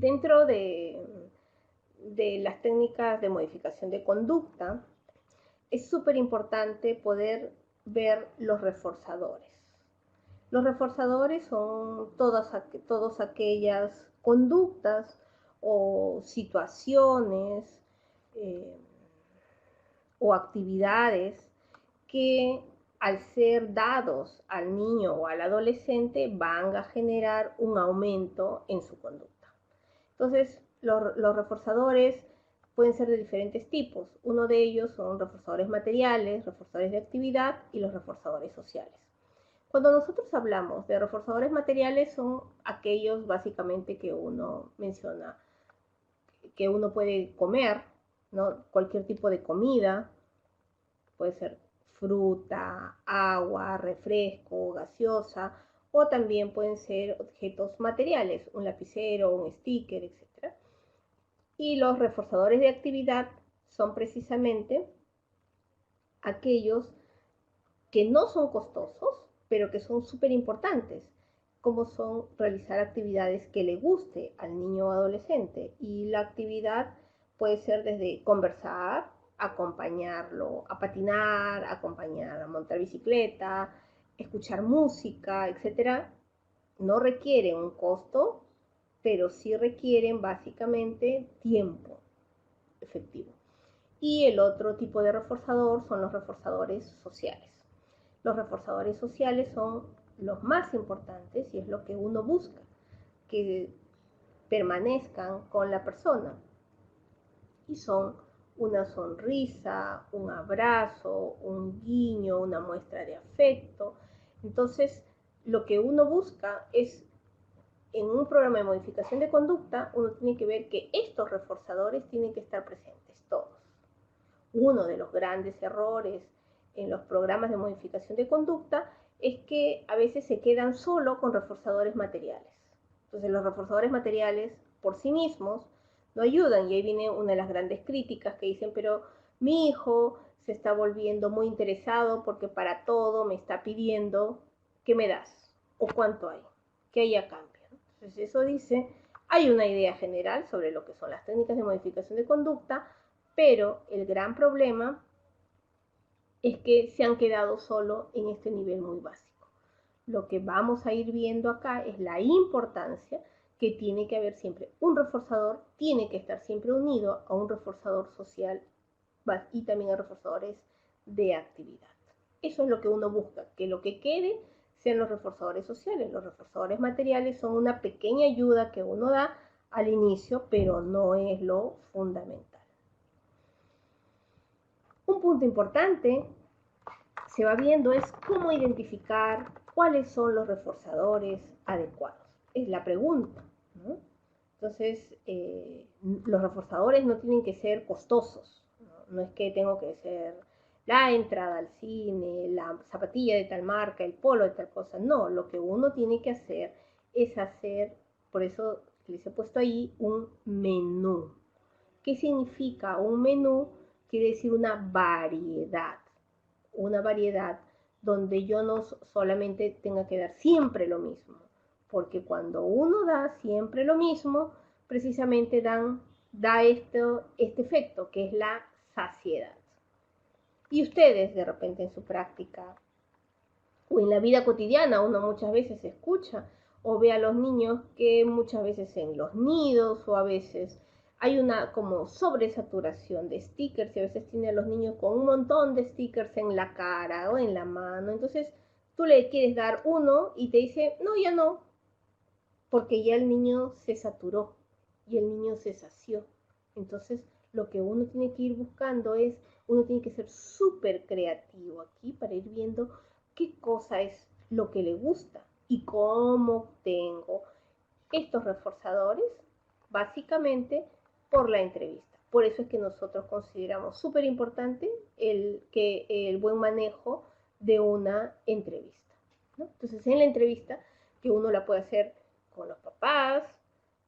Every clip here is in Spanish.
Dentro de las técnicas de modificación de conducta, es súper importante poder ver los reforzadores. Los reforzadores son todas aquellas conductas o situaciones eh, o actividades que al ser dados al niño o al adolescente van a generar un aumento en su conducta. Entonces, los reforzadores pueden ser de diferentes tipos. Uno de ellos son reforzadores materiales, reforzadores de actividad y los reforzadores sociales. Cuando nosotros hablamos de reforzadores materiales son aquellos básicamente que uno menciona, que uno puede comer, ¿no? Cualquier tipo de comida, puede ser fruta, agua, refresco, gaseosa, o también pueden ser objetos materiales, un lapicero, un sticker, etc. Y los reforzadores de actividad son precisamente aquellos que no son costosos, pero que son súper importantes, como son realizar actividades que le guste al niño o adolescente. Y la actividad puede ser desde conversar, acompañarlo a patinar, acompañar a montar bicicleta, escuchar música, etcétera. No requieren un costo, pero sí requieren básicamente tiempo efectivo. Y el otro tipo de reforzador son los reforzadores sociales. Los reforzadores sociales son los más importantes y es lo que uno busca, que permanezcan con la persona. Y son una sonrisa, un abrazo, un guiño, una muestra de afecto. Entonces, lo que uno busca es, en un programa de modificación de conducta, uno tiene que ver que estos reforzadores tienen que estar presentes, todos. Uno de los grandes errores en los programas de modificación de conducta es que a veces se quedan solo con reforzadores materiales. Entonces los reforzadores materiales por sí mismos no ayudan, y ahí viene una de las grandes críticas que dicen, pero mi hijo se está volviendo muy interesado porque para todo me está pidiendo ¿qué me das? ¿O cuánto hay? ¿Qué hay a cambio? Entonces eso dice, hay una idea general sobre lo que son las técnicas de modificación de conducta, pero el gran problema es que se han quedado solo en este nivel muy básico. Lo que vamos a ir viendo acá es la importancia que tiene que haber siempre un reforzador, tiene que estar siempre unido a un reforzador social y también a reforzadores de actividad. Eso es lo que uno busca, que lo que quede sean los reforzadores sociales. Los reforzadores materiales son una pequeña ayuda que uno da al inicio, pero no es lo fundamental. Un punto importante se va viendo es cómo identificar cuáles son los reforzadores adecuados. Es la pregunta, ¿no? Entonces, los reforzadores no tienen que ser costosos, ¿no? No es que tengo que ser la entrada al cine, la zapatilla de tal marca, el polo de tal cosa. No, lo que uno tiene que hacer es hacer, por eso les he puesto ahí un menú. ¿Qué significa un menú? Quiere decir una variedad donde yo no solamente tenga que dar siempre lo mismo, porque cuando uno da siempre lo mismo, precisamente da este efecto, que es la saciedad. Y ustedes, de repente, en su práctica o en la vida cotidiana, uno muchas veces escucha o ve a los niños que muchas veces en los nidos o a veces hay una como sobresaturación de stickers y a veces tiene a los niños con un montón de stickers en la cara o en la mano. Entonces tú le quieres dar uno y te dice, no, ya no, porque ya el niño se saturó y el niño se sació. Entonces lo que uno tiene que ir buscando es, uno tiene que ser súper creativo aquí para ir viendo qué cosa es lo que le gusta y cómo tengo estos reforzadores, básicamente por la entrevista. Por eso es que nosotros consideramos súper importante el buen manejo de una entrevista, ¿no? Entonces, en la entrevista, que uno la puede hacer con los papás,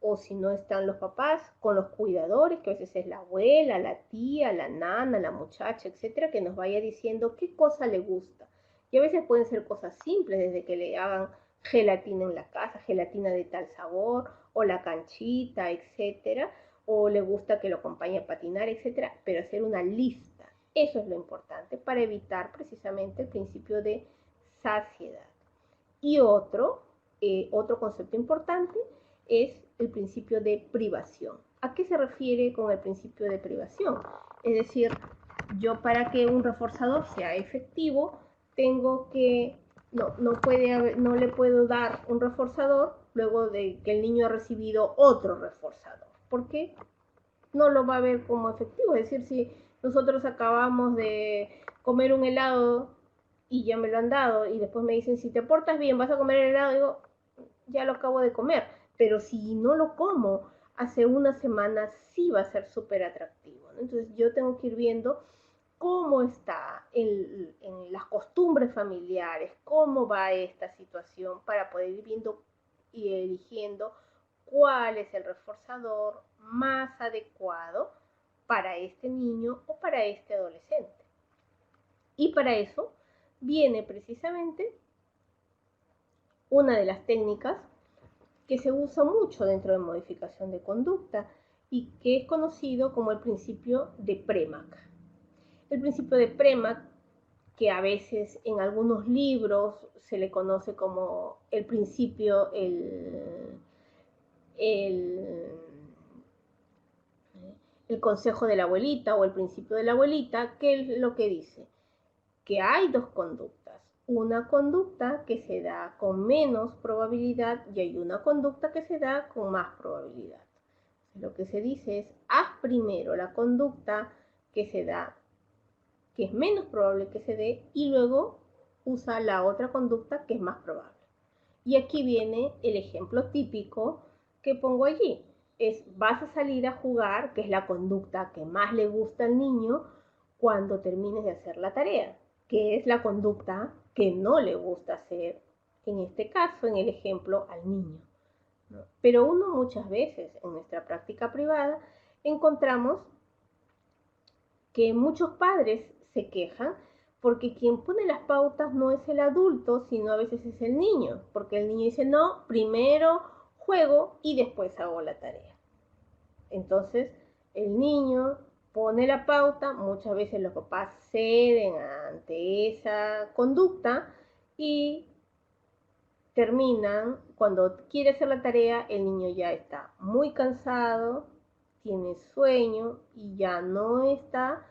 o si no están los papás, con los cuidadores, que a veces es la abuela, la tía, la nana, la muchacha, etcétera, que nos vaya diciendo qué cosa le gusta. Y a veces pueden ser cosas simples, desde que le hagan gelatina en la casa, gelatina de tal sabor, o la canchita, etcétera, o le gusta que lo acompañe a patinar, etcétera, pero hacer una lista. Eso es lo importante para evitar precisamente el principio de saciedad. Y otro concepto importante es el principio de privación. ¿A qué se refiere con el principio de privación? Es decir, yo para que un reforzador sea efectivo, tengo que, no le puedo dar un reforzador luego de que el niño ha recibido otro reforzador. ¿Por qué? No lo va a ver como efectivo. Es decir, si nosotros acabamos de comer un helado y ya me lo han dado y después me dicen, si te portas bien, vas a comer el helado, digo, ya lo acabo de comer. Pero si no lo como hace una semana, sí va a ser súper atractivo, ¿no? Entonces yo tengo que ir viendo cómo está en las costumbres familiares, cómo va esta situación para poder ir viendo y eligiendo cuál es el reforzador más adecuado para este niño o para este adolescente. Y para eso viene precisamente una de las técnicas que se usa mucho dentro de modificación de conducta y que es conocido como el principio de Premack. El principio de Premack, que a veces en algunos libros se le conoce como el principio, el, el consejo de la abuelita o el principio de la abuelita, que es lo que dice que hay dos conductas. Una conducta que se da con menos probabilidad y hay una conducta que se da con más probabilidad. Lo que se dice es, haz primero la conducta que se da, que es menos probable que se dé, y luego usa la otra conducta que es más probable. Y aquí viene el ejemplo típico que pongo allí. Es, vas a salir a jugar, que es la conducta que más le gusta al niño cuando termines de hacer la tarea, que es la conducta que no le gusta hacer, en este caso, en el ejemplo, al niño, ¿no? Pero uno muchas veces en nuestra práctica privada encontramos que muchos padres se quejan porque quien pone las pautas no es el adulto, sino a veces es el niño, porque el niño dice, no, primero juego y después hago la tarea. Entonces, el niño pone la pauta, muchas veces los papás ceden ante esa conducta y terminan, cuando quiere hacer la tarea, el niño ya está muy cansado, tiene sueño y ya no está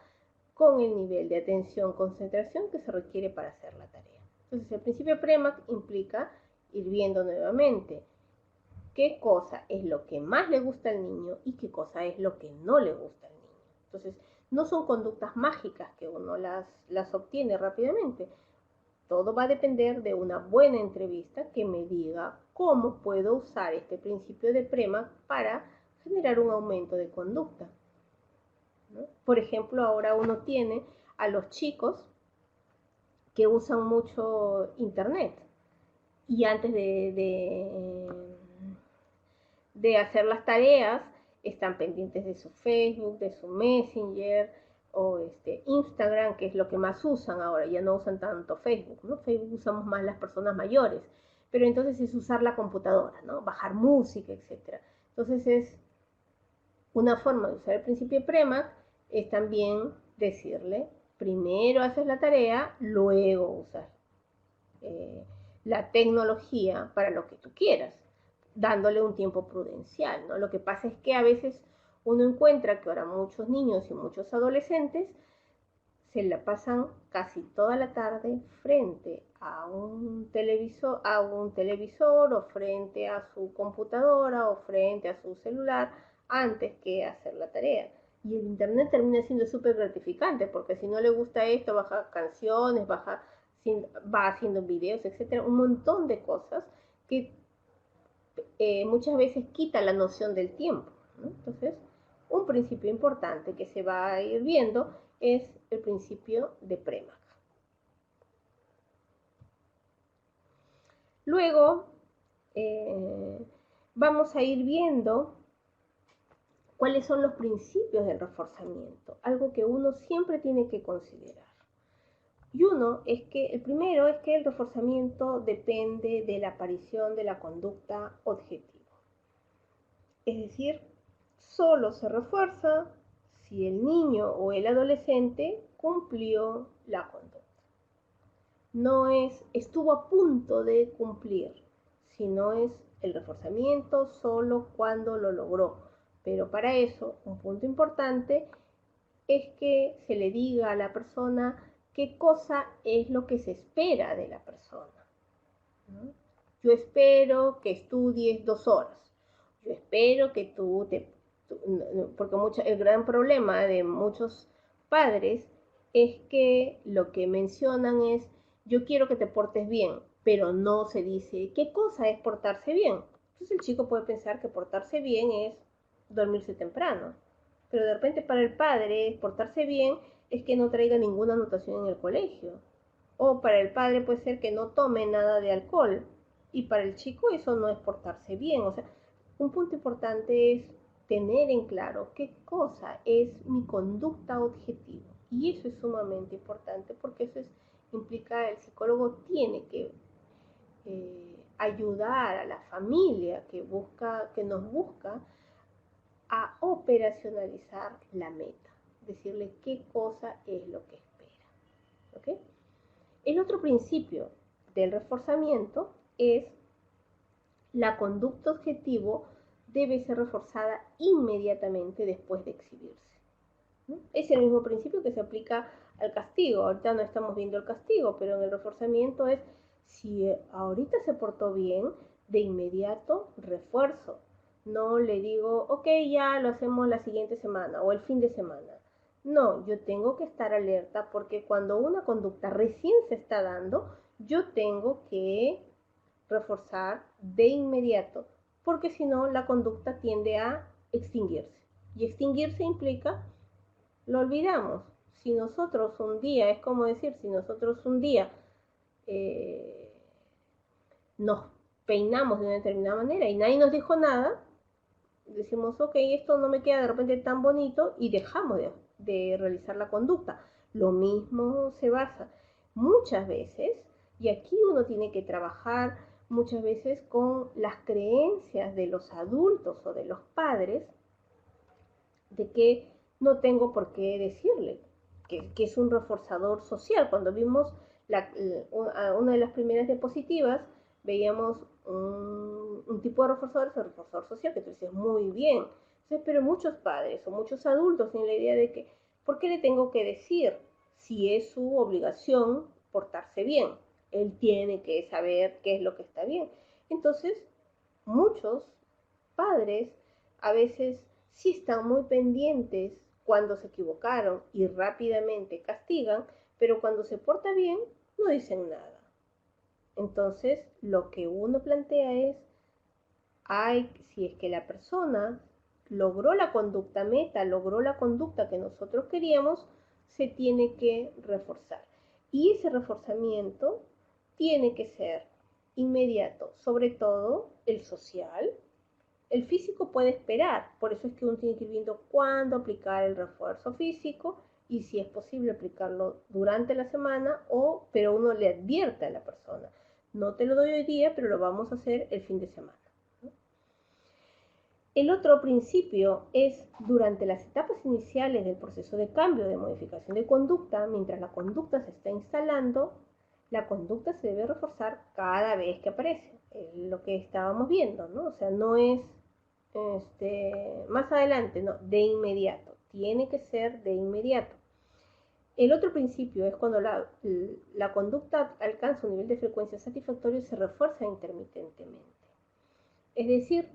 con el nivel de atención, concentración que se requiere para hacer la tarea. Entonces, el principio Premack implica ir viendo nuevamente qué cosa es lo que más le gusta al niño y qué cosa es lo que no le gusta al niño. Entonces, no son conductas mágicas que uno las obtiene rápidamente. Todo va a depender de una buena entrevista que me diga cómo puedo usar este principio de Premack para generar un aumento de conducta, ¿no? Por ejemplo, ahora uno tiene a los chicos que usan mucho internet y antes de hacer las tareas están pendientes de su Facebook, de su Messenger o Instagram, que es lo que más usan ahora. Ya no usan tanto Facebook, ¿no? Facebook usamos más las personas mayores, pero entonces es usar la computadora, ¿no? Bajar música, etc. Entonces es una forma de usar el principio de Premack, es también decirle, primero haces la tarea, luego usas la tecnología para lo que tú quieras, dándole un tiempo prudencial, ¿no? Lo que pasa es que a veces uno encuentra que ahora muchos niños y muchos adolescentes se la pasan casi toda la tarde frente a un televisor o frente a su computadora o frente a su celular antes que hacer la tarea. Y el internet termina siendo súper gratificante porque si no le gusta esto, baja canciones, va haciendo videos, etcétera, un montón de cosas que muchas veces quita la noción del tiempo, ¿no? Entonces, un principio importante que se va a ir viendo es el principio de Premack. Luego, vamos a ir viendo cuáles son los principios del reforzamiento, algo que uno siempre tiene que considerar. Y el primero es que el reforzamiento depende de la aparición de la conducta objetivo. Es decir, solo se refuerza si el niño o el adolescente cumplió la conducta. No es estuvo a punto de cumplir, sino es el reforzamiento solo cuando lo logró. Pero para eso, un punto importante es que se le diga a la persona qué cosa es lo que se espera de la persona, ¿no? Yo espero que estudies 2 horas. Yo espero que porque el gran problema de muchos padres es que lo que mencionan es, yo quiero que te portes bien, pero no se dice qué cosa es portarse bien. Entonces el chico puede pensar que portarse bien es dormirse temprano, pero de repente para el padre portarse bien es que no traiga ninguna anotación en el colegio. O para el padre puede ser que no tome nada de alcohol. Y para el chico eso no es portarse bien. O sea, un punto importante es tener en claro qué cosa es mi conducta objetivo. Y eso es sumamente importante porque eso implica el psicólogo tiene que ayudar a la familia que nos busca a operacionalizar la meta. Decirle qué cosa es lo que espera. ¿Ok? El otro principio del reforzamiento es la conducta objetivo debe ser reforzada inmediatamente después de exhibirse. ¿No? Es el mismo principio que se aplica al castigo. Ahorita no estamos viendo el castigo, pero en el reforzamiento es si ahorita se portó bien, de inmediato refuerzo. No le digo, ok, ya lo hacemos la siguiente semana o el fin de semana. No, yo tengo que estar alerta porque cuando una conducta recién se está dando, yo tengo que reforzar de inmediato, porque si no la conducta tiende a extinguirse. Y extinguirse implica, lo olvidamos. Si nosotros un día, es como decir, si nosotros un día eh, nos peinamos de una determinada manera y nadie nos dijo nada, decimos, ok, esto no me queda de repente tan bonito y dejamos de realizar la conducta. Lo mismo se basa muchas veces, y aquí uno tiene que trabajar muchas veces con las creencias de los adultos o de los padres, de que no tengo por qué decirle, que es un reforzador social. Cuando vimos una de las primeras diapositivas, veíamos un tipo de reforzador, es el reforzador social, que tú dices muy bien. Entonces, pero muchos padres o muchos adultos tienen la idea de que, ¿por qué le tengo que decir si es su obligación portarse bien? Él tiene que saber qué es lo que está bien. Entonces, muchos padres a veces sí están muy pendientes cuando se equivocaron y rápidamente castigan, pero cuando se porta bien no dicen nada. Entonces, lo que uno plantea es, si es que la persona logró la conducta meta, logró la conducta que nosotros queríamos, se tiene que reforzar. Y ese reforzamiento tiene que ser inmediato, sobre todo el social. El físico puede esperar, por eso es que uno tiene que ir viendo cuándo aplicar el refuerzo físico y si es posible aplicarlo durante la semana, pero uno le advierte a la persona, no te lo doy hoy día, pero lo vamos a hacer el fin de semana. El otro principio es durante las etapas iniciales del proceso de cambio, de modificación de conducta, mientras la conducta se está instalando, la conducta se debe reforzar cada vez que aparece, lo que estábamos viendo, ¿no? O sea, no es más adelante, no, de inmediato, tiene que ser de inmediato. El otro principio es cuando la conducta alcanza un nivel de frecuencia satisfactorio y se refuerza intermitentemente. Es decir,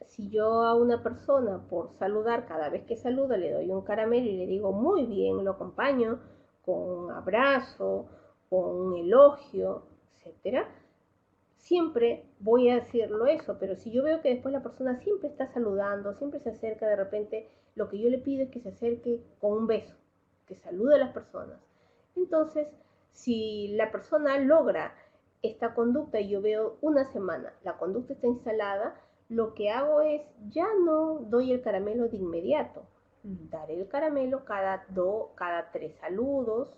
si yo a una persona por saludar, cada vez que saluda le doy un caramelo y le digo muy bien, lo acompaño con un abrazo, con un elogio, etcétera, siempre voy a decirlo eso, pero si yo veo que después la persona siempre está saludando, siempre se acerca, de repente lo que yo le pido es que se acerque con un beso, que salude a las personas. Entonces, si la persona logra esta conducta y yo veo una semana, la conducta está instalada, lo que hago es, ya no doy el caramelo de inmediato, daré el caramelo cada 3 saludos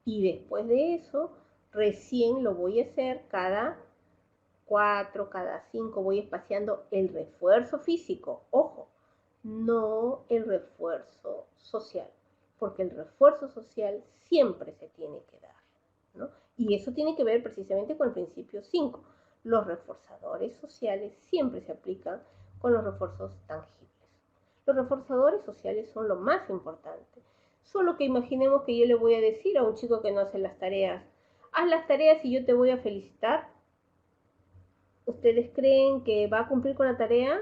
y después de eso recién lo voy a hacer cada 4, cada 5 voy espaciando el refuerzo físico. Ojo, no el refuerzo social, porque el refuerzo social siempre se tiene que dar, ¿no? Y eso tiene que ver precisamente con el principio 5. Los reforzadores sociales siempre se aplican con los refuerzos tangibles. Los reforzadores sociales son lo más importante. Solo que imaginemos que yo le voy a decir a un chico que no hace las tareas, haz las tareas y yo te voy a felicitar. ¿Ustedes creen que va a cumplir con la tarea?